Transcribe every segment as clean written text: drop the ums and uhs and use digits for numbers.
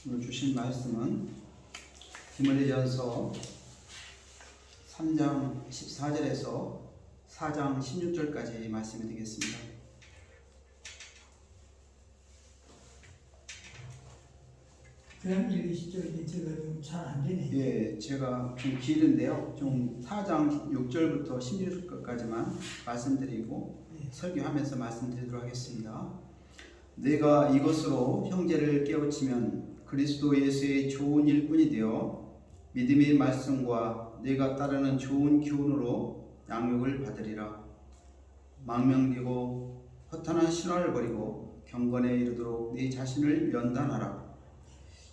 오늘 주신 말씀은 디모데전서 3장 14절에서 4장 16절까지 말씀이 되겠습니다. 그냥 읽으시죠. 이게 제가 좀 잘 안 되네. 예, 제가 좀 길은데요. 좀 4장 6절부터 16절까지만 말씀드리고 설교하면서 말씀드리도록 하겠습니다. 내가 이것으로 형제를 깨우치면 그리스도 예수의 좋은 일꾼이 되어 믿음의 말씀과 내가 따르는 좋은 교훈으로 양육을 받으리라. 망명되고 허탄한 신화를 버리고 경건에 이르도록 네 자신을 연단하라.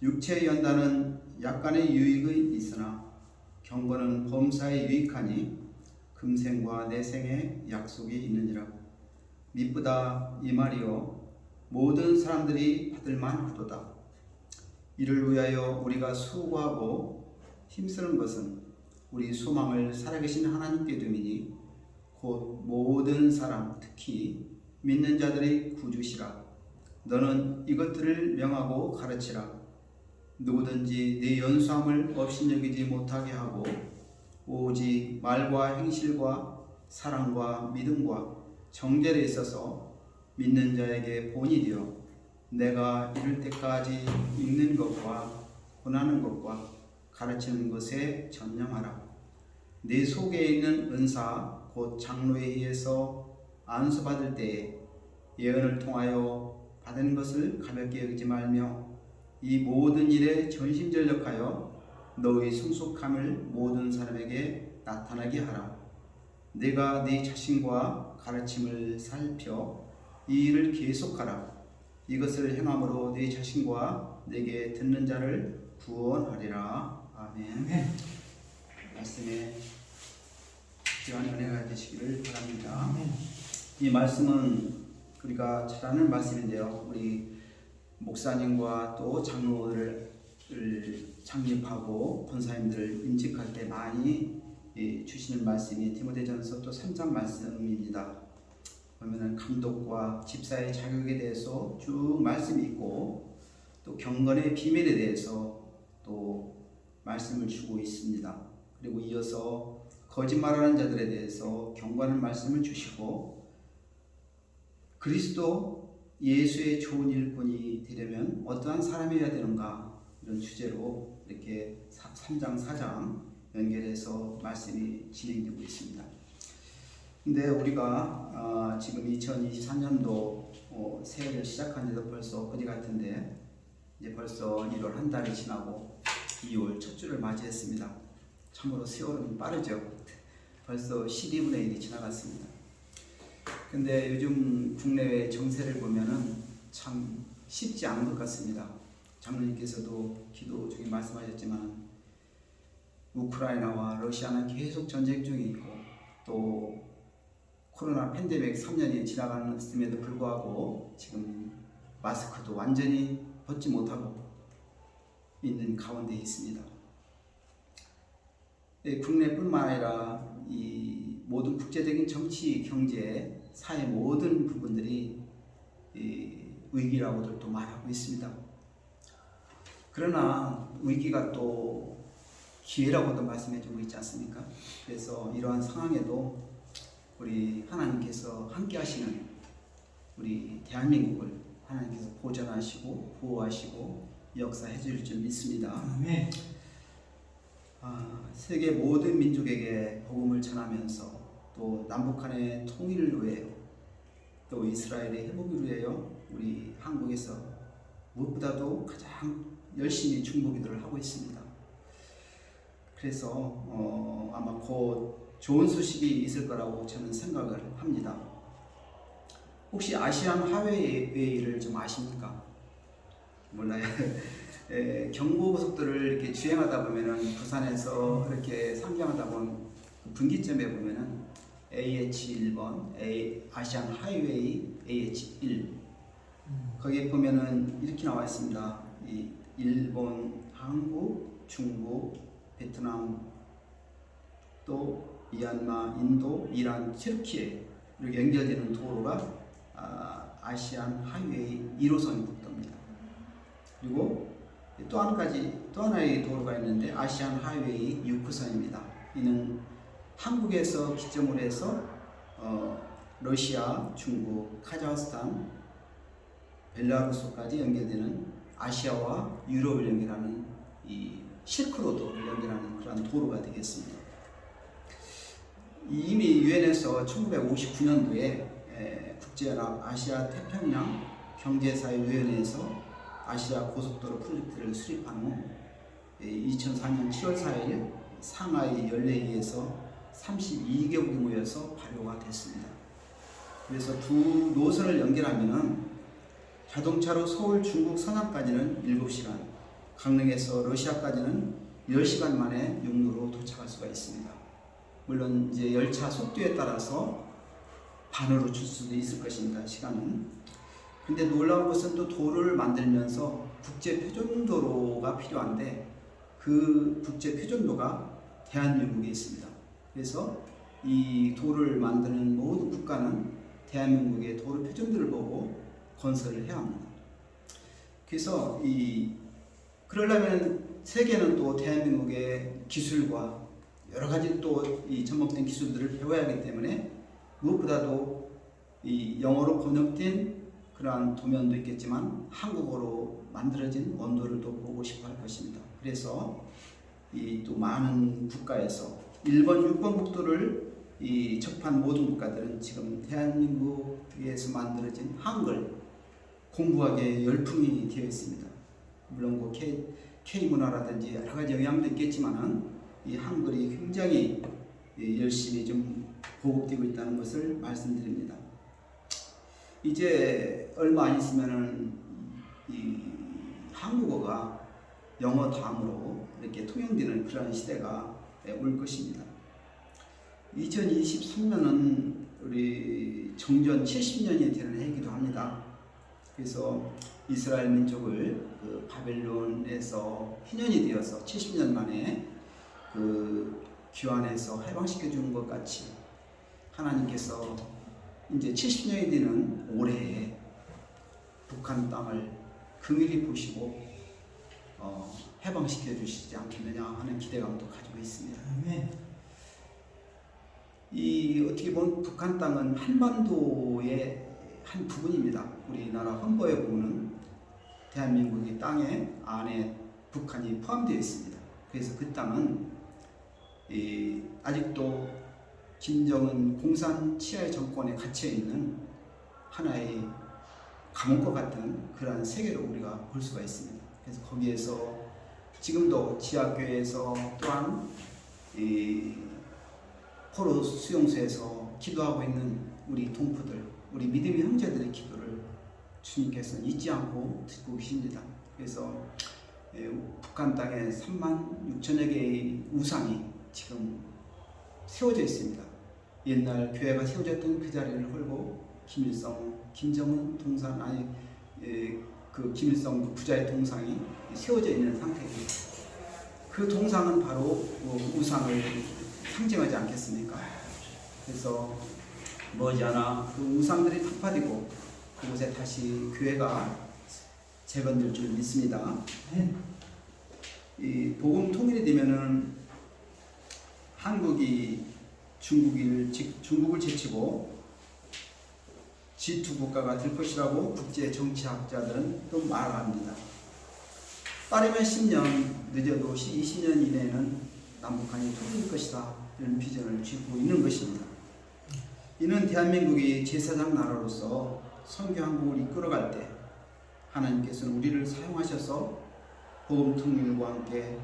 육체의 연단은 약간의 유익이 있으나 경건은 범사에 유익하니 금생과 내생에 약속이 있느니라. 미쁘다 이 말이요 모든 사람들이 받을 만하도다. 이를 위하여 우리가 수고하고 힘쓰는 것은 우리 소망을 살아계신 하나님께 둠이니 곧 모든 사람 특히 믿는 자들의 구주시라. 너는 이것들을 명하고 가르치라. 누구든지 네 연수함을 업신여기지 못하게 하고 오직 말과 행실과 사랑과 믿음과 정죄에 있어서 믿는 자에게 본이 되어 내가 이를 때까지 읽는 것과 권하는 것과 가르치는 것에 전념하라. 네 속에 있는 은사 곧 장로에 의해서 안수받을 때에 예언을 통하여 받은 것을 가볍게 여기지 말며 이 모든 일에 전심전력하여 너의 성숙함을 모든 사람에게 나타나게 하라. 내가 네 자신과 가르침을 살펴 이 일을 계속하라. 이것을 행함으로 네 자신과 내게 듣는 자를 구원하리라. 아멘. 말씀에 귀한 은혜가 되시기를 바랍니다. 이 말씀은 우리가 잘 아는 말씀인데요. 우리 목사님과 또 장로를 창립하고 권사님들을 임직할 때 많이 주시는 말씀이 디모데전서 또 3장 말씀입니다. 보면은 감독과 집사의 자격에 대해서 쭉 말씀이 있고 또 경건의 비밀에 대해서 또 말씀을 주고 있습니다. 그리고 이어서 거짓말하는 자들에 대해서 경고하는 말씀을 주시고 그리스도 예수의 좋은 일꾼이 되려면 어떠한 사람이어야 되는가 이런 주제로 이렇게 3장 4장 연결해서 말씀이 진행되고 있습니다. 근데 우리가 지금 2024년도 새해를 시작한 지도 벌써 그제 같은데 이제 벌써 1월 한 달이 지나고 2월 첫 주를 맞이했습니다. 참으로 세월은 빠르죠. 벌써 12분의 1이 지나갔습니다. 근데 요즘 국내외 정세를 보면은 참 쉽지 않은 것 같습니다. 장로님께서도 기도 중에 말씀하셨지만 우크라이나와 러시아는 계속 전쟁 중에 있고 또 코로나 팬데믹 3년이 지나갔음에도 불구하고 지금 마스크도 완전히 벗지 못하고 있는 가운데 있습니다. 국내뿐만 아니라 이 모든 국제적인 정치, 경제, 사회 모든 부분들이 위기라고들 또 말하고 있습니다. 그러나 위기가 또 기회라고도 말씀해주고 있지 않습니까? 그래서 이러한 상황에도 우리 하나님께서 함께 하시는 우리 대한민국을 하나님께서 보존하시고 보호하시고 역사해 주실 줄 믿습니다. 아멘. 세계 모든 민족에게 복음을 전하면서 또 남북한의 통일을 위하여 또 이스라엘의 회복을 위하여 우리 한국에서 무엇보다도 가장 열심히 중보기도를 하고 있습니다. 그래서 아마 곧 좋은 소식이 있을 거라고 저는 생각을 합니다. 혹시 아시안 하이웨이를 좀 아십니까? 몰라요. 경부고속도로를 이렇게 주행하다 보면은 부산에서 이렇게 상경하다 보면 분기점에 보면은 AH1번, 아시안 하이웨이 AH1 거기에 보면은 이렇게 나와 있습니다. 이 일본, 한국, 중국, 베트남, 또 미얀마, 인도, 이란, 튀르키예 이렇게 연결되는 도로가 아시안 하이웨이 1호선 국도입니다. 그리고 또 하나의 도로가 있는데 아시안 하이웨이 6호선입니다. 이는 한국에서 기점으로 해서 러시아, 중국, 카자흐스탄, 벨라루스까지 연결되는 아시아와 유럽을 연결하는 이 실크로드를 연결하는 그런 도로가 되겠습니다. 이미 유엔에서 1959년도에 국제연합 아시아 태평양 경제사회위원회에서 아시아 고속도로 프로젝트를 수립한 후 2004년 7월 4일 상하이 연례회의에서 32개국이 모여서 발효가 됐습니다. 그래서 두 노선을 연결하면은 자동차로 서울 중국 서남까지는 7시간, 강릉에서 러시아까지는 10시간 만에 육로로 도착할 수가 있습니다. 물론 이제 열차 속도에 따라서 반으로 줄 수도 있을 것입니다. 시간은. 근데 놀라운 것은 또 도로를 만들면서 국제 표준도로가 필요한데 그 국제 표준도가 대한민국에 있습니다. 그래서 이 도로를 만드는 모든 국가는 대한민국의 도로 표준도를 보고 건설을 해야 합니다. 그래서 그러려면 세계는 또 대한민국의 기술과 여러 가지 또 이 접목된 기술들을 배워야 하기 때문에 무엇보다도 이 영어로 번역된 그러한 도면도 있겠지만 한국어로 만들어진 원도를 또 보고 싶어 할 것입니다. 그래서 또 많은 국가에서 1번, 6번 국도를 접한 모든 국가들은 지금 대한민국에서 만들어진 한글 공부하기에 열풍이 되어 있습니다. 물론 뭐 K 문화라든지 여러 가지 영향도 있겠지만은 이 한글이 굉장히 열심히 좀 보급되고 있다는 것을 말씀드립니다. 이제 얼마 안 있으면은 이 한국어가 영어 다음으로 이렇게 통용되는 그런 시대가 올 것입니다. 2023년은 우리 정전 70년이 되는 해이기도 합니다. 그래서 이스라엘 민족을 그 바벨론에서 희년이 되어서 70년 만에 그 귀환해서 해방시켜 주는 것 같이 하나님께서 이제 70년이 되는 올해에 북한 땅을 긍휼히 보시고 해방시켜 주시지 않겠느냐 하는 기대감도 가지고 있습니다. 아멘. 어떻게 보면 북한 땅은 한반도의 한 부분입니다. 우리나라 헌법에 보면 대한민국의 땅에 안에 북한이 포함되어 있습니다. 그래서 그 땅은 아직도 김정은 공산 치하의 정권에 갇혀 있는 하나의 감옥과 같은 그러한 세계로 우리가 볼 수가 있습니다. 그래서 거기에서 지금도 지하교회에서 또한 포로 수용소에서 기도하고 있는 우리 동포들, 우리 믿음의 형제들의 기도를 주님께서는 잊지 않고 듣고 계십니다. 그래서 북한 땅에 3만 6천여 개의 우상이 지금 세워져 있습니다. 옛날 교회가 세워졌던 그 자리를 헐고 김정은 동상 그 김일성 부자의 동상이 세워져 있는 상태입니다. 그 동상은 바로 우상을 상징하지 않겠습니까? 그래서 머지않아 그 우상들이 타파되고 그곳에 다시 교회가 재건될 줄 믿습니다. 이 복음 통일이 되면은 한국이 중국을 제치고 G2 국가가 될 것이라고 국제 정치학자들은 또 말합니다. 빠르면 10년, 늦어도 20년 이내에는 남북한이 통일될 것이다. 이런 비전을 쥐고 있는 것입니다. 이는 대한민국이 제사장 나라로서 선교 한국을 이끌어갈 때 하나님께서는 우리를 사용하셔서 복음 통일과 함께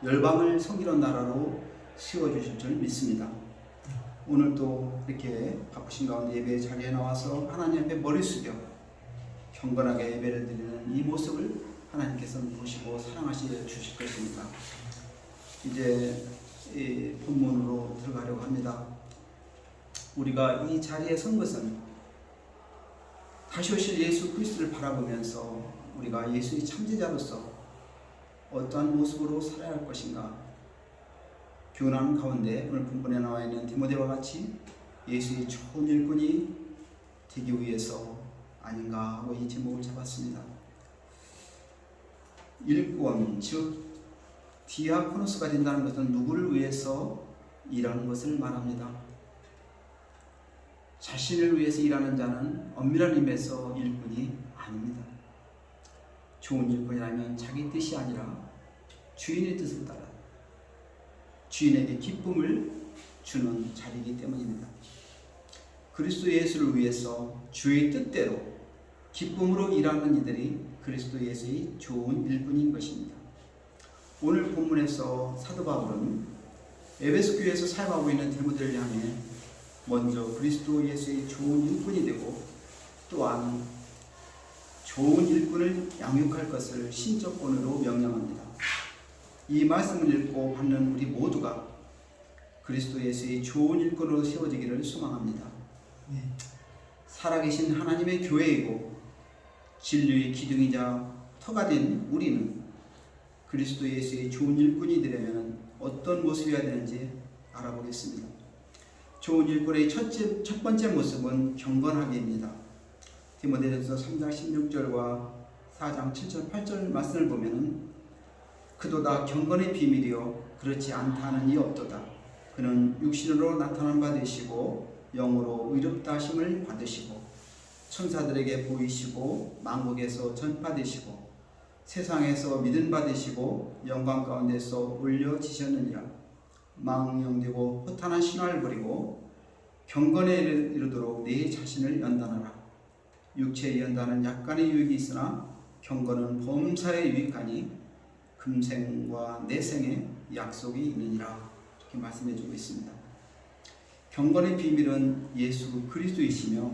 열방을 섬기는 나라로 세워주실 줄 믿습니다. 오늘도 이렇게 바쁘신 가운데 예배 자리에 나와서 하나님 앞에 머리 숙여 경건하게 예배를 드리는 이 모습을 하나님께서는 보시고 사랑하시려 주실 것입니다. 이제 이 본문으로 들어가려고 합니다. 우리가 이 자리에 선 것은 다시 오실 예수 그리스도를 바라보면서 우리가 예수의 참제자로서 어떠한 모습으로 살아야 할 것인가, 교훈하는 가운데 오늘 본문에 나와 있는 디모데와 같이 예수의 좋은 일꾼이 되기 위해서 아닌가 하고 이 제목을 잡았습니다. 일꾼, 즉 디아코노스가 된다는 것은 누구를 위해서 일하는 것을 말합니다. 자신을 위해서 일하는 자는 엄밀한 의미에서 일꾼이 아닙니다. 좋은 일꾼이라면 자기 뜻이 아니라 주인의 뜻을 따라 주인에게 기쁨을 주는 자리이기 때문입니다. 그리스도 예수를 위해서 주의 뜻대로 기쁨으로 일하는 이들이 그리스도 예수의 좋은 일꾼인 것입니다. 오늘 본문에서 사도 바울은 에베소 교회에서 사역하고 있는 디모데를 향해 먼저 그리스도 예수의 좋은 일꾼이 되고 또한 좋은 일꾼을 양육할 것을 신적권으로 명령합니다. 이 말씀을 읽고 받는 우리 모두가 그리스도 예수의 좋은 일꾼으로 세워지기를 소망합니다. 살아계신 하나님의 교회이고 진리의 기둥이자 터가 된 우리는 그리스도 예수의 좋은 일꾼이 되려면 어떤 모습이어야 되는지 알아보겠습니다. 좋은 일꾼의 첫 번째 모습은 경건하기입니다. 디모데전서 3장 16절과 4장 7절 8절 말씀을 보면 그도다 경건의 비밀이요 그렇지 않다는 이 없도다. 그는 육신으로 나타난 바 되시고 영으로 의롭다 하심을 받으시고 천사들에게 보이시고 만국에서 전파되시고 세상에서 믿음 받으시고 영광 가운데서 올려지셨느니라. 망령되고 허탄한 신화를 버리고 경건에 이르도록 네 자신을 연단하라. 육체의 연단은 약간의 유익이 있으나 경건은 범사에 유익하니 금생과 내생에 약속이 있느니라. 이렇게 말씀해 주고 있습니다. 경건의 비밀은 예수 그리스도이시며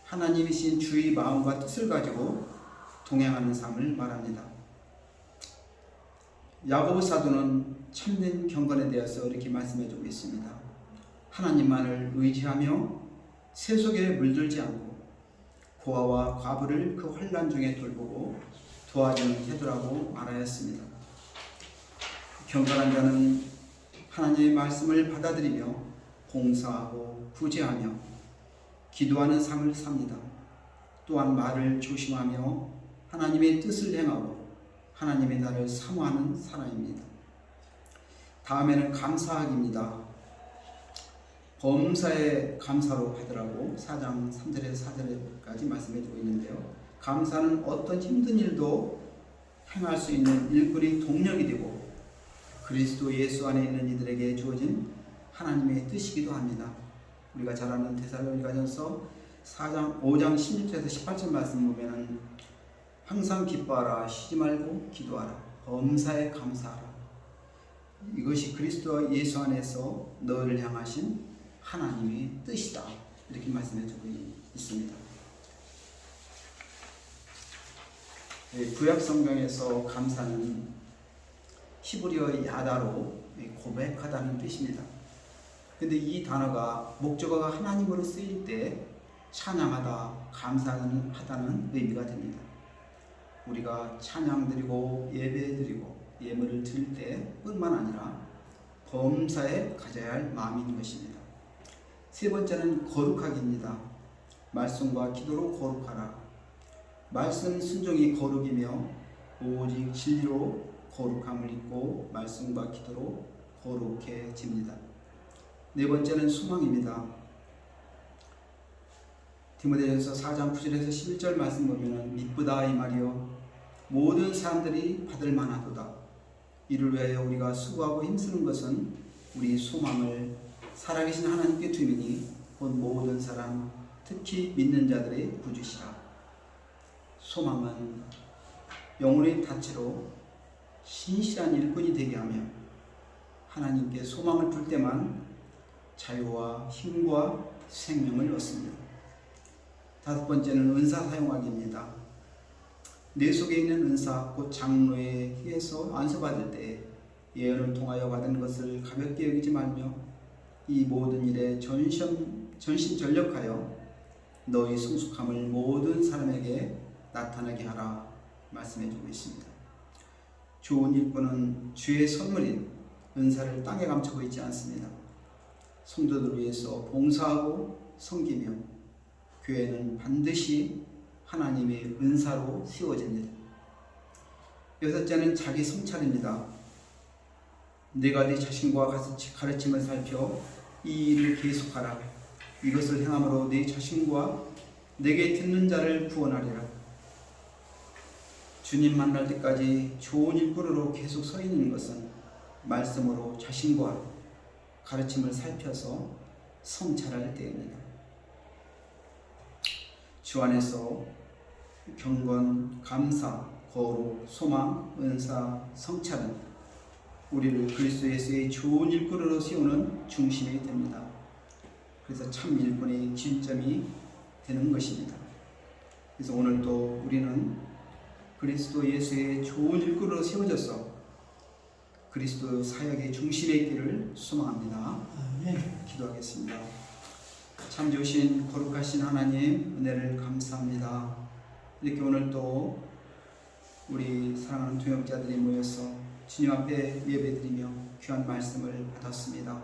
하나님이신 주의 마음과 뜻을 가지고 동행하는 삶을 말합니다. 야고보 사도는 참된 경건에 대해서 이렇게 말씀해 주고 있습니다. 하나님만을 의지하며 세속에 물들지 않고 고아와 과부를 그 환난 중에 돌보고 도와주는 태도라고 말하였습니다. 경건한 자는 하나님의 말씀을 받아들이며 봉사하고 구제하며 기도하는 삶을 삽니다. 또한 말을 조심하며 하나님의 뜻을 행하고 하나님의 나를 사모하는 사람입니다. 다음에는 감사하기입니다. 범사에 감사로 받으라고 4장 3절에서 4절까지 말씀해 주고 있는데요. 감사는 어떤 힘든 일도 행할 수 있는 일꾼의 동력이 되고 그리스도 예수 안에 있는 이들에게 주어진 하나님의 뜻이기도 합니다. 우리가 잘 아는 데살로니가전서 5장 16절에서 18절 말씀 보면은 항상 기뻐하라, 쉬지 말고 기도하라, 범사에 감사하라. 이것이 그리스도 예수 안에서 너를 향하신 하나님의 뜻이다. 이렇게 말씀해 주고 있습니다. 구약 성경에서 감사는 히브리어 야다로 고백하다는 뜻입니다. 근데 이 단어가 목적어가 하나님으로 쓰일 때 찬양하다, 감사하다는 의미가 됩니다. 우리가 찬양드리고 예배드리고 예물을 드릴 때 뿐만 아니라 범사에 가져야 할 마음인 것입니다. 세 번째는 거룩하기입니다. 말씀과 기도로 거룩하라. 말씀 순종이 거룩이며 오직 진리로 거룩함을 입고 말씀과 기도로 거룩해집니다. 네 번째는 소망입니다. 디모데전서 4장 9절에서 11절 말씀 보면 미쁘다 이 말이요 모든 사람들이 받을 만하도다. 이를 위하여 우리가 수고하고 힘쓰는 것은 우리 소망을 살아계신 하나님께 두미니 곧 모든 사람 특히 믿는 자들의 구주시라. 소망은 영혼의 다치로 신실한 일꾼이 되게 하며 하나님께 소망을 둘 때만 자유와 힘과 생명을 얻습니다. 다섯 번째는 은사 사용하기입니다. 내 속에 있는 은사 곧 장로에 의해서 안수받을 때 예언을 통하여 받은 것을 가볍게 여기지 말며 이 모든 일에 전심전력하여 너희 성숙함을 모든 사람에게 나타나게 하라 말씀해 주고 있습니다. 좋은 일꾼은 주의 선물인 은사를 땅에 감추고 있지 않습니다. 성도들을 위해서 봉사하고 섬기며 교회는 반드시 하나님의 은사로 세워집니다. 여섯째는 자기 성찰입니다. 내가 네 자신과 가르침을 살펴 이 일을 계속하라. 이것을 행함으로 네 자신과 내게 듣는 자를 구원하리라. 주님 만날 때까지 좋은 일꾼으로 계속 서 있는 것은 말씀으로 자신과 가르침을 살펴서 성찰할 때입니다. 주 안에서 경건, 감사, 거룩, 소망, 은사, 성찰은 우리를 그리스도 예수의 좋은 일꾼으로 세우는 중심이 됩니다. 그래서 참 일꾼의 진점이 되는 것입니다. 그래서 오늘도 우리는 그리스도 예수의 좋은 일꾼으로 세워져서 그리스도 사역의 중심에 있기를 소망합니다. 아멘. 기도하겠습니다. 참 좋으신 거룩하신 하나님 은혜를 감사합니다. 이렇게 오늘 또 우리 사랑하는 동역자들이 모여서 주님 앞에 예배드리며 귀한 말씀을 받았습니다.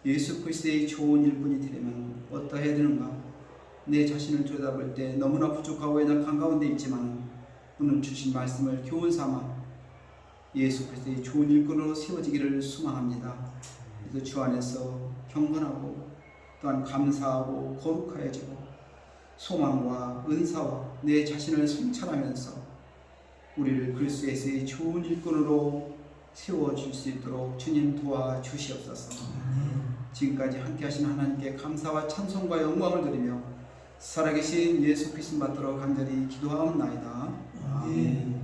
예수 그리스도의 좋은 일꾼이 되려면 어떠해야 되는가? 내 자신을 들여다볼 때 너무나 부족하고 연약한 가운데 있지만 오늘 주신 말씀을 교훈 삼아 예수 그리스도의 좋은 일꾼으로 세워지기를 소망합니다. 그래서 주 안에서 경건하고 또한 감사하고 거룩하여지고 소망과 은사와 내 자신을 성찰하면서 우리를 그리스도 예수의 좋은 일꾼으로 세워줄 수 있도록 주님 도와주시옵소서. 지금까지 함께 하신 하나님께 감사와 찬송과 영광을 드리며 살아계신 예수 그리스도 받들어 간절히 기도하옵나이다. 아멘.